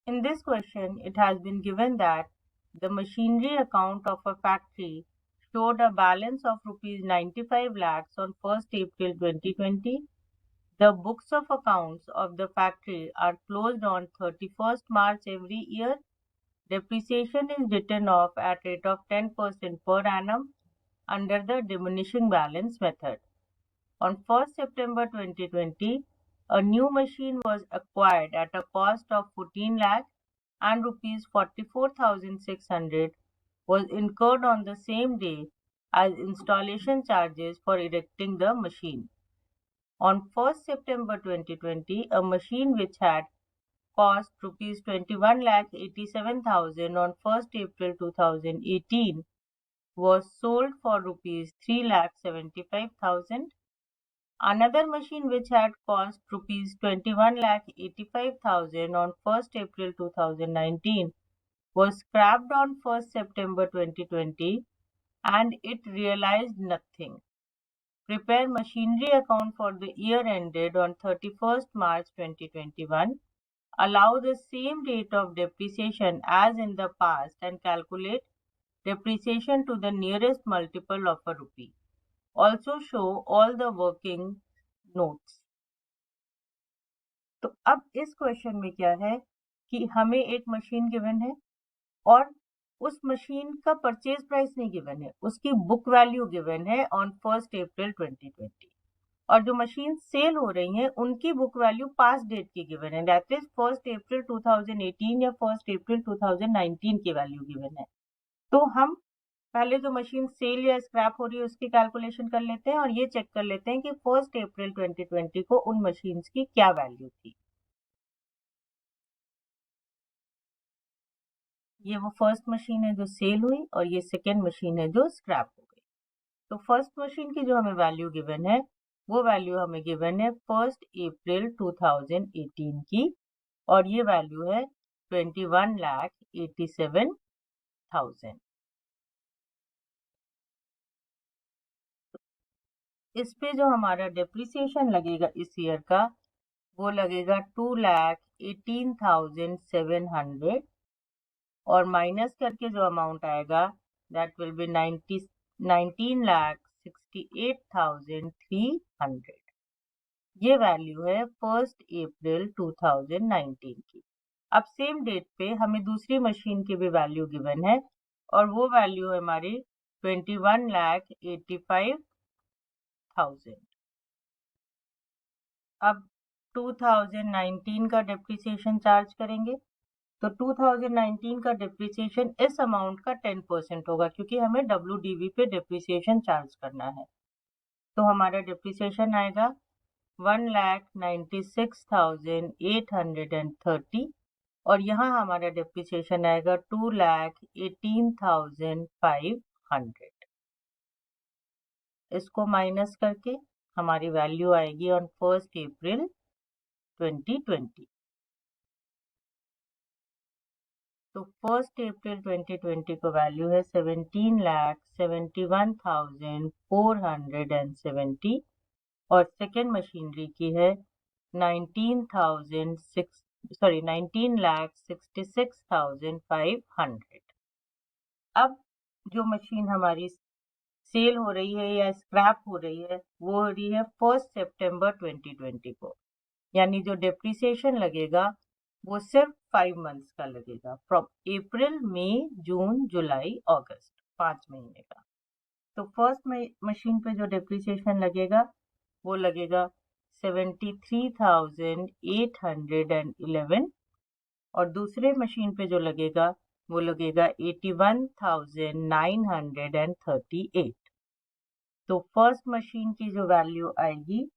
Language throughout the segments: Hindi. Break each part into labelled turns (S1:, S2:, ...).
S1: In this question, it has been given that the machinery account of a factory showed a balance of rupees 95 lakhs on 1st April 2020. The books of accounts of the factory are closed on 31st March every year. Depreciation is written off at rate of 10% per annum under the diminishing balance method. On 1st September 2020, a new machine was acquired at a cost of 14 lakh and rupees 44,600 was incurred on the same day as installation charges for erecting the machine. On 1st September 2020, a machine which had cost rupees 21,87,000 on 1st April 2018 was sold for rupees 3,75,000. Another machine which had cost rupees 21,85,000 on 1st April 2019 was scrapped on 1st September 2020 and it realized nothing. Prepare machinery account for the year ended on 31st March 2021. Allow the same rate of depreciation as in the past and calculate depreciation to the nearest multiple of a rupee. Also show all the working notes. तो अब इस क्वेश्चन में क्या है कि हमें एक मशीन गिवन है और उस मशीन का परचेज प्राइस नहीं गिवन है, उसकी बुक वैल्यू गिवन है ऑन 1st April 2020 और जो मशीन सेल हो रही है उनकी बुक वैल्यू पास्ट डेट की गिवन है, दैट इज 1st April 2018 या 1st April 2019 की वैल्यू गिवन है। तो हम पहले जो मशीन सेल या स्क्रैप हो रही है उसकी कैलकुलेशन कर लेते हैं और ये चेक कर लेते हैं कि 1st April 2020 को उन मशीन्स की क्या वैल्यू थी। ये वो फर्स्ट मशीन है जो सेल हुई और ये सेकेंड मशीन है जो स्क्रैप हो गई। तो फर्स्ट मशीन की जो हमें वैल्यू गिवन है वो वैल्यू हमें गिवन है 1st April 2018 की और ये वैल्यू है 21,87,000। इस पे जो हमारा डेप्रिसिएशन लगेगा इस ईयर का वो लगेगा 2,18,700 और माइनस करके जो अमाउंट आएगा दैट विल बी 19,68,300। ये वैल्यू है 1st April 2019 की। अब सेम डेट पे हमें दूसरी मशीन की भी वैल्यू गिवन है और वो वैल्यू है हमारी 21,85,000। अब 2019 का डेप्रिसिएशन चार्ज करेंगे तो 2019 का डेप्रिसिएशन इस अमाउंट का 10% होगा क्योंकि हमें WDV पे डेप्रिसिएशन चार्ज करना है। तो हमारा डेप्रिसिएशन आएगा 1,96,830 और यहाँ हमारा डेप्रिसिएशन आएगा 2,18,500। इसको माइनस करके हमारी वैल्यू आएगी ऑन 1st April 2020। तो 1st April 2020 को वैल्यू है 17,71,470 और सेकेंड मशीनरी की है 19,66,500। अब जो मशीन हमारी सेल हो रही है या स्क्रैप हो रही है वो हो रही है 1st September 2020 को, यानी जो डेप्रिसिएशन लगेगा वो सिर्फ 5 मंथ्स का लगेगा, फ्रॉम अप्रैल, मई, जून, जुलाई, अगस्त, 5 महीने का। तो फर्स्ट मशीन पे जो डेप्रिसिएशन लगेगा वो लगेगा 73,811 और दूसरे मशीन पे जो लगेगा वो लगेगा 81,938। तो फर्स्ट मशीन की जो वैल्यू आएगी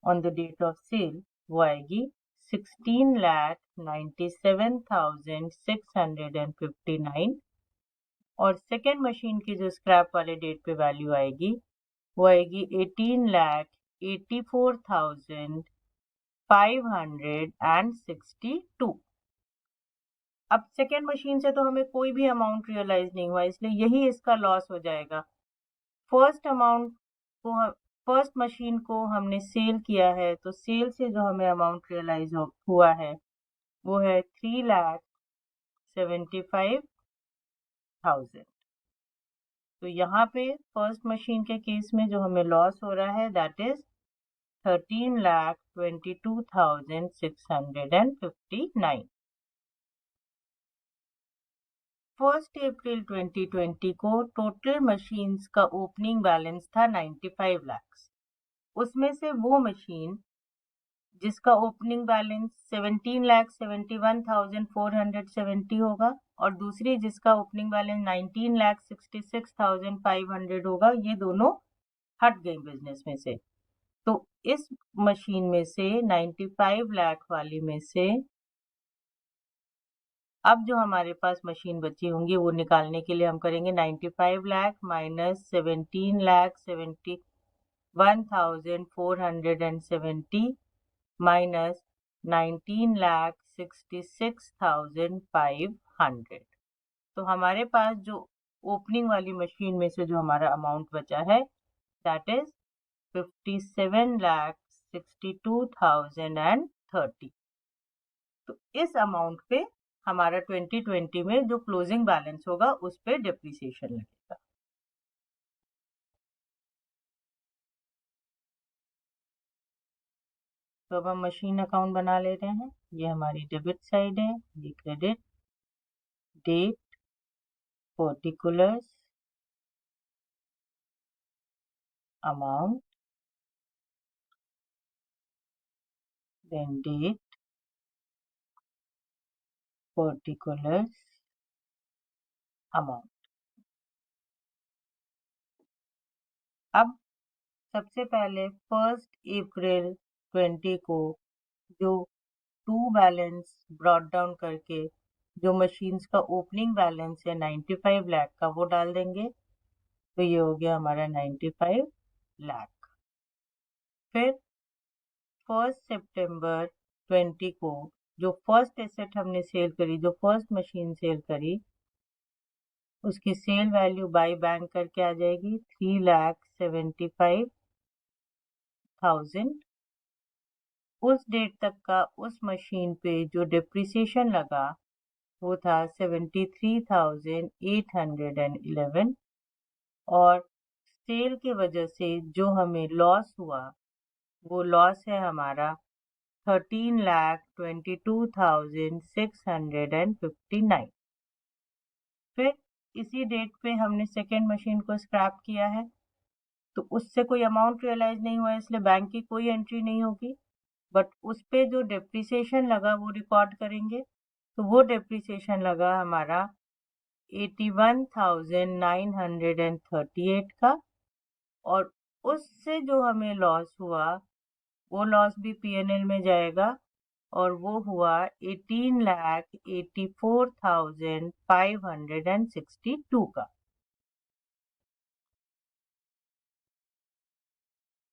S1: on the date of sale वो आएगी 16,97,659 और सेकेंड मशीन की जो स्क्रैप वाले डेट पे वैल्यू आएगी वो आएगी 18,84,562। अब सेकेंड मशीन से तो हमें कोई भी अमाउंट रियलाइज नहीं हुआ इसलिए यही इसका लॉस हो जाएगा। फर्स्ट मशीन को हमने सेल किया है तो सेल से जो हमें अमाउंट रियलाइज हुआ है वो है 3,75,000। तो यहाँ पे फर्स्ट मशीन के केस में जो हमें लॉस हो रहा है दैट इज 13,22,659। 1 अप्रैल 2020 को टोटल मशीन्स का ओपनिंग बैलेंस था 95 लाख। उसमें से वो मशीन जिसका ओपनिंग बैलेंस 17,71,470 होगा और दूसरी जिसका ओपनिंग बैलेंस 19,66,500 होगा, ये दोनों हट गई बिजनेस में से। तो इस मशीन में से 95 लाख वाली में से अब जो हमारे पास मशीन बची होंगी वो निकालने के लिए हम करेंगे 95 लाख माइनस 17,71,470 माइनस 19,66,500। तो हमारे पास जो ओपनिंग वाली मशीन में से जो हमारा अमाउंट बचा है दैट इज 57,62,030। तो इस अमाउंट पे हमारा 2020 में जो क्लोजिंग बैलेंस होगा उस पे डिप्रिसिएशन लगेगा। तो अब हम मशीन अकाउंट बना ले रहे हैं। ये हमारी डेबिट साइड है, ये credit, date, particulars, amount, then date, particulars, amount. अब सबसे पहले 1 अप्रैल 20 को जो टू बैलेंस ब्रॉट डाउन करके जो मशीन्स का ओपनिंग बैलेंस है 95 लाख का वो डाल देंगे। तो ये हो गया हमारा 95 लाख। फिर 1 सितंबर 20 को जो फर्स्ट एसेट हमने सेल करी, जो फर्स्ट मशीन सेल करी, उसकी सेल वैल्यू बाय बैंक करके आ जाएगी 3,75,000। उस डेट तक का उस मशीन पे जो डिप्रिसिएशन लगा वो था 73,811 और सेल की वजह से जो हमें लॉस हुआ वो लॉस है हमारा 13,22,659। फिर इसी डेट पे हमने सेकेंड मशीन को स्क्रैप किया है, तो उससे कोई अमाउंट रियलाइज नहीं हुआ इसलिए बैंक की कोई एंट्री नहीं होगी, बट उस पे जो डिप्रिसिएशन लगा वो रिकॉर्ड करेंगे। तो वो डिप्रिसिएशन लगा हमारा 81,938 का और उससे जो हमें लॉस हुआ वो लॉस भी पीएनएल में जाएगा और वो हुआ 18,84,562 का।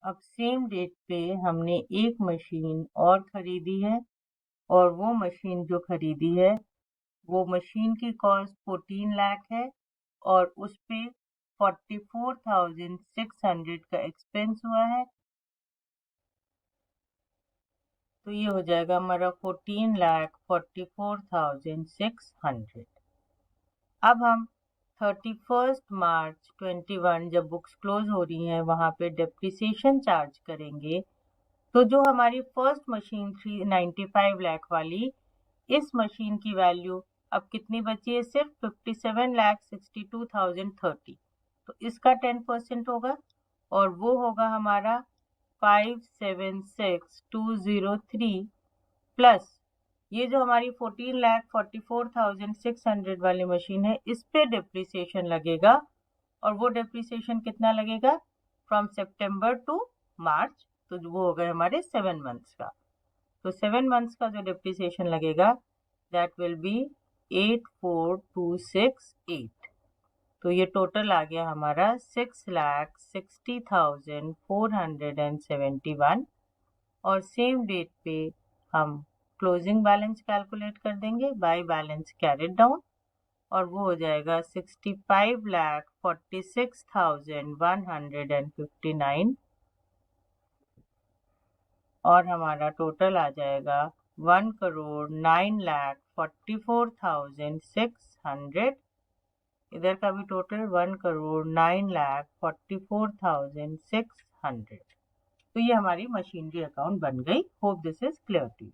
S1: अब सेम डेट पे हमने एक मशीन और खरीदी है और वो मशीन जो खरीदी है वो मशीन की कॉस्ट 14 लाख है और उस पे 44,600 का एक्सपेंस हुआ है। तो ये हो जाएगा हमारा 14,44,600। अब हम 31 मार्च 21 जब बुक्स क्लोज हो रही हैं वहां पे डेप्रिसिएशन चार्ज करेंगे। तो जो हमारी फर्स्ट मशीन थी 95 लाख वाली, इस मशीन की वैल्यू अब कितनी बची है? सिर्फ 57,62,030। तो इसका 10% होगा और वो होगा हमारा 576,203 प्लस ये जो हमारी 14,44,600 वाली मशीन है इस पे डिप्रिसिएशन लगेगा और वो डिप्रिसिएशन कितना लगेगा? फ्रॉम सितंबर टू मार्च, तो वो हो गए हमारे 7 मंथ्स का। तो 7 मंथ्स का जो डिप्रिसिएशन लगेगा दैट विल बी 84,268। तो ये टोटल आ गया हमारा 6,60,471 और सेम डेट पे हम क्लोजिंग बैलेंस कैलकुलेट कर देंगे बाय बैलेंस कैरिड डाउन और वो हो जाएगा 65,46,159 और हमारा टोटल आ जाएगा 1,09,44,600, इधर का भी टोटल 1,09,44,600। तो ये हमारी मशीनरी अकाउंट बन गई। Hope this is clear to you.